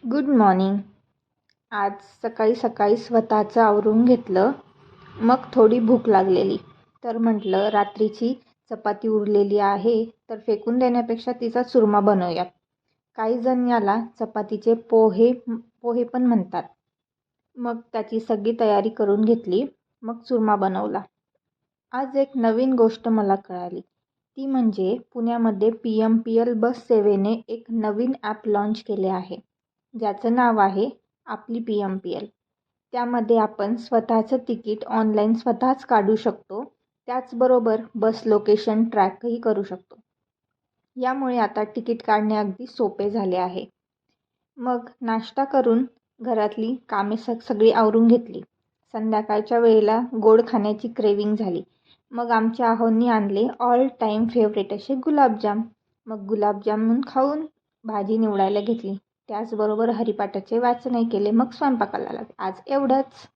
Good morning. आज सकाळी सकाळी स्वतःचं आवरून घेतलं. मग थोडी भूक लागलेली, तर म्हटलं रात्रीची चपाती उरलेली आहे तर फेकून देण्यापेक्षा तिचा चुरमा बनवूयात. काही जण याला चपातीचे पोहे पोहे पण म्हणतात. मग त्याची सगळी तयारी करून घेतली. मग चुरमा बनवला. आज एक नवीन गोष्ट मला कळाली, ती म्हणजे पुण्यामध्ये PMPL बस सेवेने एक नवीन ॲप लॉन्च केले आहे, ज्याचं नाव आहे आपली PMPL. त्यामध्ये आपण स्वतःचं तिकीट ऑनलाईन स्वतःच काढू शकतो. त्याचबरोबर बस लोकेशन ट्रॅकही करू शकतो. यामुळे आता तिकीट काढणे अगदी सोपे झाले आहे. मग नाश्ता करून घरातली कामे सगळी आवरून घेतली. संध्याकाळच्या वेळेला गोड खाण्याची क्रेविंग झाली. मग आमच्या आहोंनी आणले ऑल टाईम फेवरेट असे गुलाबजाम. मग गुलाबजामुन खाऊन भाजी निवडायला घेतली. त्याचबरोबर हरिपाठाचे वाचनही केले. मग स्वयंपाकाला लागले. आज एवढंच.